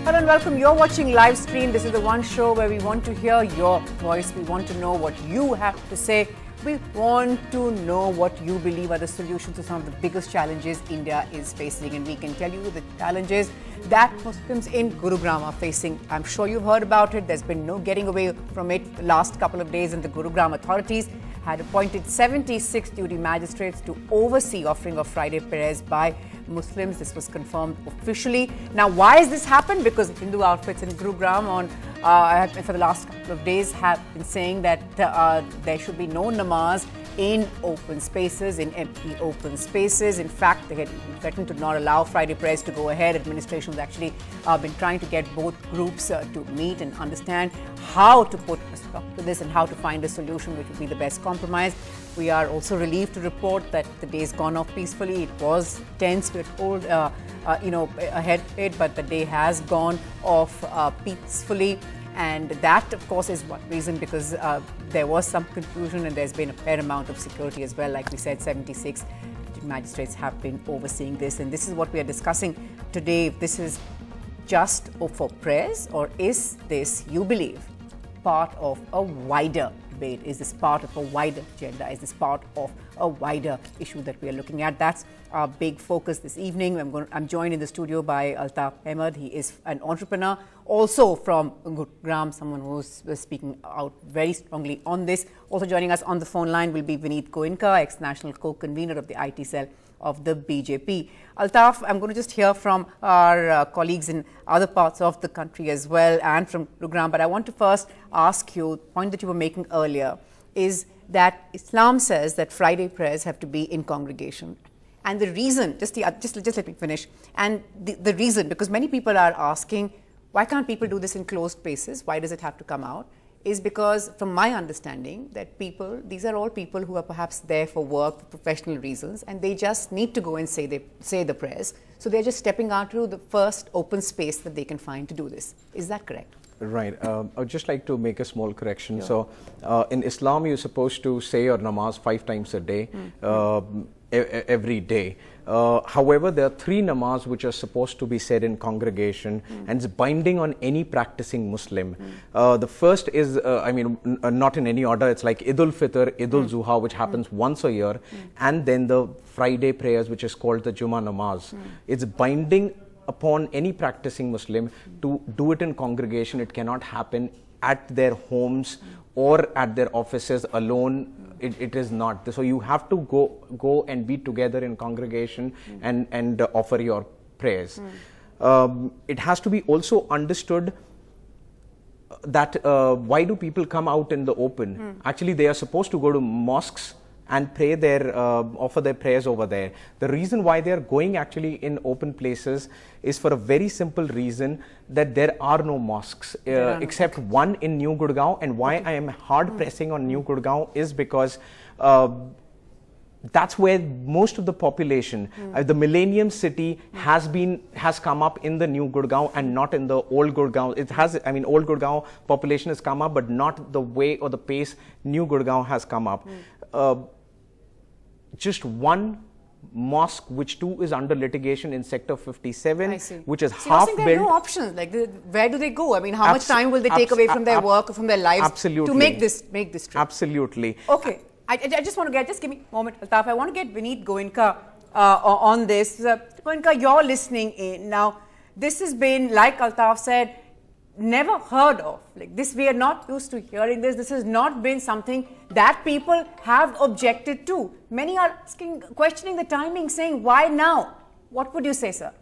Hello and welcome. You're watching Livestream. This is the one show where we want to hear your voice. We want to know what you have to say. We want to know what you believe are the solutions to some of the biggest challenges India is facing. And we can tell you the challenges that Muslims in Gurugram are facing. I'm sure you've heard about it. There's been no getting away from it the last couple of days, and the Gurugram authorities had appointed 76 duty magistrates to oversee offering of Friday prayers by Muslims. This was confirmed officially. Now, why has this happened? Because Hindu outfits in Gurugram for the last couple of days have been saying that there should be no namaz in open spaces, in empty open spaces. In fact, they had threatened to not allow Friday prayers to go ahead. Administration has actually been trying to get both groups to meet and understand how to put a stop to this and how to find a solution which would be the best compromise. We are also relieved to report that the day's gone off peacefully. It was tense, we were told, ahead of it, but the day has gone off peacefully. And that, of course, is one reason, because there was some confusion and there's been a fair amount of security as well. Like we said, 76 magistrates have been overseeing this. And this is what we are discussing today. If this is just for prayers, or is this, you believe, part of a wider debate? Is this part of a wider agenda? Is this part of a wider issue that we are looking at? That's our big focus this evening. I'm joined in the studio by Altaf Ahmed. He is an entrepreneur, also from Gurugram, someone who's speaking out very strongly on this. Also joining us on the phone line will be Vineet Goenka, ex-national co-convener of the IT cell of the BJP. Altaf, I'm going to just hear from our colleagues in other parts of the country as well, and from Gurugram, but I want to first ask you, the point that you were making earlier is that Islam says that Friday prayers have to be in congregation. And the reason, just let me finish, and the reason, because many people are asking, why can't people do this in closed spaces? Why does it have to come out? Is because, from my understanding, that these are all people who are perhaps there for work, for professional reasons, and they just need to go and say the prayers. So they're just stepping out to the first open space that they can find to do this. Is that correct? Right. I would just like to make a small correction. Sure. So, in Islam, you're supposed to say your namaz 5 times a day, every day. However, there are 3 namaz which are supposed to be said in congregation, and it's binding on any practicing Muslim. The first is, not in any order, it's like Eid al-Fitr, Eid al-Zuha, which happens once a year, and then the Friday prayers, which is called the Jummah namaz. It's binding upon any practicing Muslim to do it in congregation. It cannot happen at their homes or at their offices alone. It is not. So you have to go and be together in congregation and offer your prayers. It has to be also understood that why do people come out in the open? Actually, they are supposed to go to mosques and pray offer their prayers over there. The reason why they are going actually in open places is for a very simple reason, that there are no mosques except one in New Gurgaon. And why I am hard pressing on New Gurgaon is because that's where most of the population, the Millennium City has come up in the New Gurgaon and not in the old Gurgaon. It has, old Gurgaon population has come up, but not the way or the pace New Gurgaon has come up. Just one mosque, which too is under litigation in Sector 57, which is half built. There are no options. Like, where do they go? How much time will they take away from their work or from their lives to make this trip? Absolutely. Okay. I just want to just give me a moment, Altaf. I want to get Vineet Goenka on this. Goenka, you're listening in. Now, this has been, like Altaf said, never heard of. Like this, we are not used to hearing this. This has not been something that people have objected to. Many are questioning the timing, saying, why now? What would you say, sir?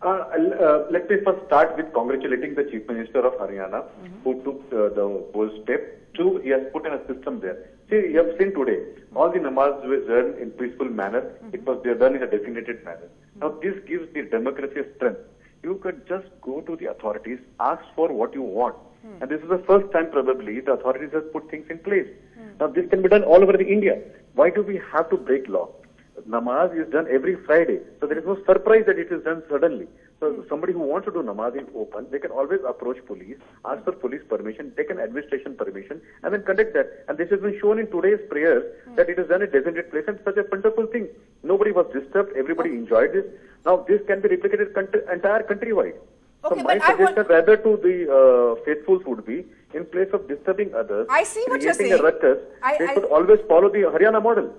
Let me first start with congratulating the Chief Minister of Haryana, who took the whole step. He has put in a system there. See, you have seen today, all the namaz were done in peaceful manner. They are done in a designated manner. Now, this gives the democracy strength. You could just go to the authorities, ask for what you want. And this is the first time probably the authorities have put things in place. Now, this can be done all over the India. Why do we have to break law? Namaz is done every Friday. So there is no surprise that it is done suddenly. So somebody who wants to do namaz in open, they can always approach police, ask for police permission, take an administration permission, and then conduct that. And this has been shown in today's prayers that it is done at designated place, and such a wonderful thing. Nobody was disturbed. Everybody enjoyed this. Now this can be replicated entire countrywide. Okay, so my suggestion rather to the faithfuls would be, in place of disturbing others, I see what you're saying. A ruckus, they should always follow the Haryana model.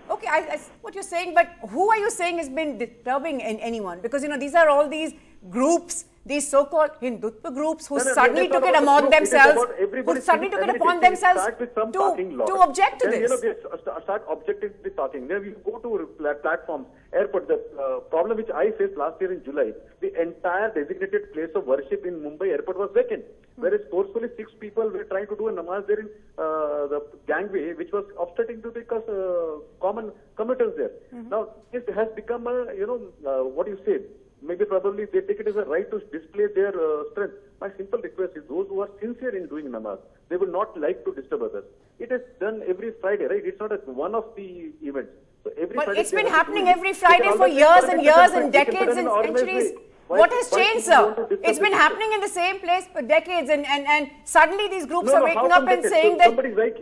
Okay, I see what you're saying, but who are you saying has been disturbing anyone? Because, you know, these are all these groups, these so-called Hindutva groups who suddenly took it upon themselves, to object to this. You know, they start objecting to the parking. Then we go to platforms, airport. The problem which I faced last year in July, the entire designated place of worship in Mumbai airport was vacant. Whereas forcefully 6 people were trying to do a namaz there in the gangway, which was obstructing to because common commuters there. Now, it has become a, you know, what you say, maybe probably they take it as a right to display their strength. My simple request is those who are sincere in doing namaz, they will not like to disturb others. It is done every Friday, right? It's not one of the events. So every but Friday it's been happening every Friday for years and years and decades and centuries. What has changed, sir? It's been happening in the same place for decades, and suddenly these groups are waking up and saying that... Somebody's right.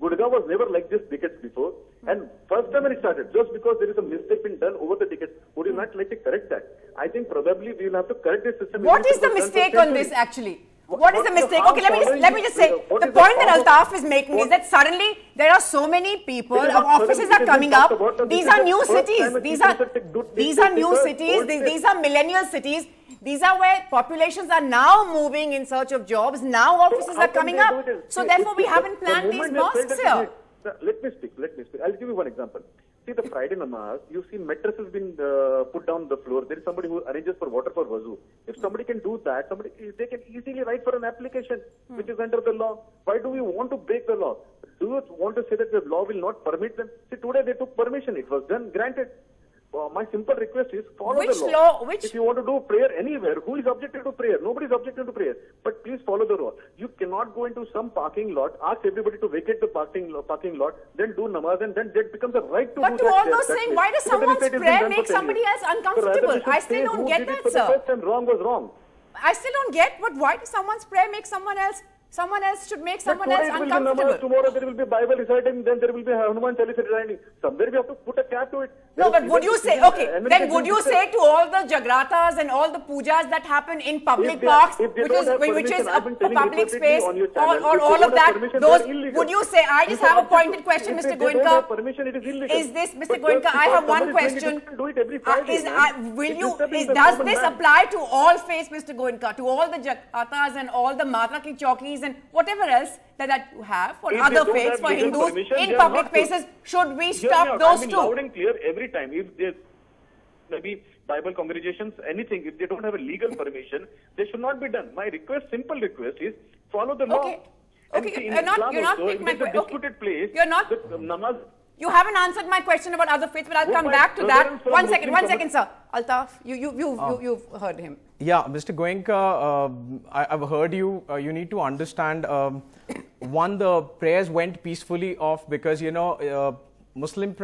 Gurugram was never like this decades before. And first time when it started, just because there is a mistake been done over the decades, would you not like to correct that? I think probably we will have to correct this system. What is the mistake on this, actually? What is the mistake? Okay, let me just say, the point that Altaf is making is that suddenly there are so many people, offices are coming up, these are new cities, these are new cities, these are millennial cities, these are where populations are now moving in search of jobs, now offices are coming up. So therefore we haven't planned these mosques here. Let me speak. I'll give you one example. See, the Friday Namaz, you see mattresses being put down the floor. There is somebody who arranges for water for wuzu. If somebody can do that, they can easily write for an application which is under the law. Why do we want to break the law? Do you want to say that the law will not permit them? See, today they took permission. It was done, granted. My simple request is follow the law. If you want to do prayer anywhere, who is objecting to prayer? Nobody is objecting to prayer. But please follow the law. You cannot go into some parking lot, ask everybody to vacate the parking lot, then do namaz, and then that becomes a right to do that. But to all those saying, why does someone's prayer make somebody else uncomfortable? I still don't get that, sir. The first time wrong was wrong. I still don't get, but why does someone's prayer make someone else should make someone else uncomfortable? Tomorrow there will be Bible reciting, then there will be Hanuman Chalisa reciting. Somewhere we have to put a cap to it. No, but would you say, okay, then would you say to all the jagratas and all the pujas that happen in public parks, which is a public space, or all of that, would you say, I just have a pointed question, Mr. Goenka. Is this, Mr. Goenka, I have one question. Does this apply to all faiths, Mr. Goenka, to all the jagratas and all the Mata ki chowkis and whatever else that you have for other faiths, for Hindus, in public spaces? Should we stop those two? Loud and clear every time. If there's maybe Bible congregations, anything, if they don't have a legal permission, they should not be done. My request, simple request is follow the law. Okay, you're not making my question. Disputed place. You're not. Namaz. You haven't answered my question about other faiths, but I'll come back to that. One second, sir. Altaf, you've heard him. Yeah, Mr. Goenka, I've heard you. You need to understand. One, the prayers went peacefully off because the Muslim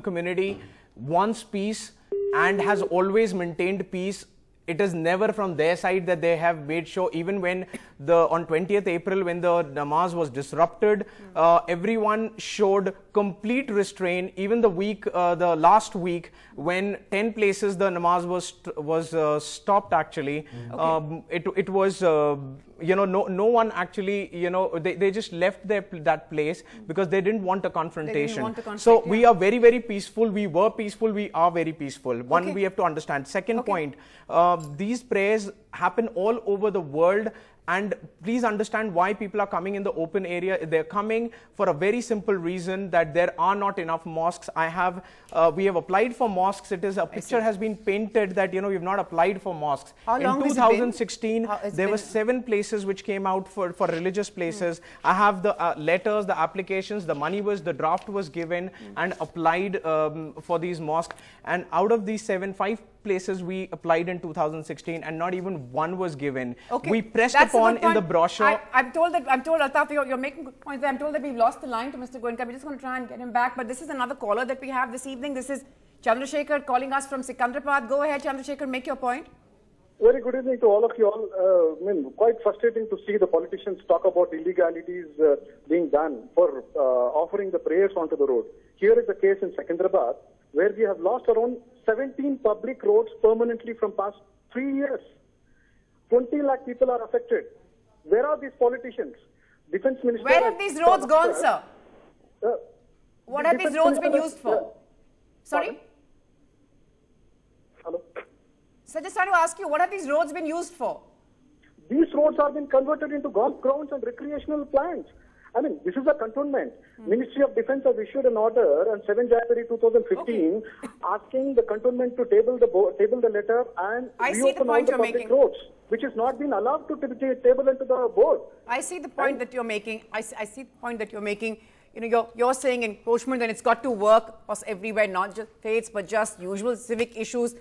community wants peace and has always maintained peace. It is never from their side that they have made sure, even when on 20th April, when the namaz was disrupted, everyone showed complete restraint. Even the last week, when 10 places the namaz was stopped actually, it was, no one actually, they just left that place because they didn't want a confrontation. So we are very, very peaceful. We were peaceful. We are very peaceful. One, we have to understand. Second point, these prayers happen all over the world. And please understand why people are coming in the open area. They're coming for a very simple reason, that there are not enough mosques. We have applied for mosques. A picture has been painted that, we've not applied for mosques. How long in 2016, there were 7 places which came out for religious places. I have the letters, the applications, the draft was given and applied for these mosques. And out of these 5 places we applied in 2016, and not even one was given. We pressed upon in the brochure. I'm told, Altaf, you're making good points there. I'm told that we've lost the line to Mr. Goenka. We're just going to try and get him back. But this is another caller that we have this evening. This is Chandrasekhar calling us from Sikandrabad. Go ahead, Chandrasekhar, make your point. Very good evening to all of you all. Quite frustrating to see the politicians talk about illegalities being done for offering the prayers onto the road. Here is a case in Sikandrabad where we have lost around 17 public roads permanently from past 3 years. 20 lakh people are affected. Where are these politicians? Defense Minister... Where have these roads gone, sir? What have these roads been used for? Sorry? Hello? So I just want to ask you, what have these roads been used for? These roads have been converted into golf grounds and recreational plants. I mean, this is a cantonment. Ministry of Defense has issued an order on 7 January 2015 asking the cantonment to table the letter and reopen all the public roads, which has not been allowed to table into the board. I see the point that you're making. I see the point that you're making. You know, you're saying encroachment and it's got to work everywhere, not just faiths, but just usual civic issues.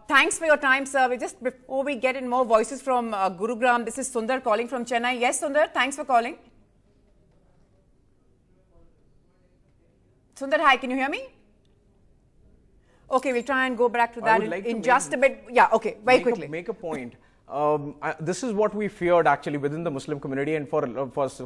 Thanks for your time, sir. Just before we get in more voices from Gurugram, this is Sundar calling from Chennai. Yes, Sundar, thanks for calling. Sundar, hi, can you hear me? Okay, we'll try and go back to that in just a bit. Yeah, okay, very quickly. Make a point. This is what we feared actually within the Muslim community and for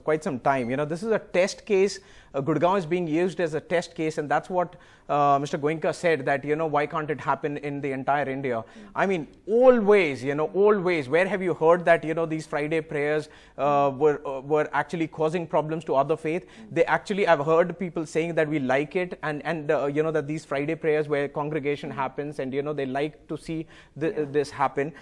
quite some time. You know, this is a test case. Gurugram is being used as a test case, and that's what Mr. Goenka said, that, you know, why can't it happen in the entire India? I mean, always, you know, always. Where have you heard that, you know, these Friday prayers were actually causing problems to other faith? They actually, I've heard people saying that we like it, and you know, that these Friday prayers where congregation happens, and, you know, they like to see this happen.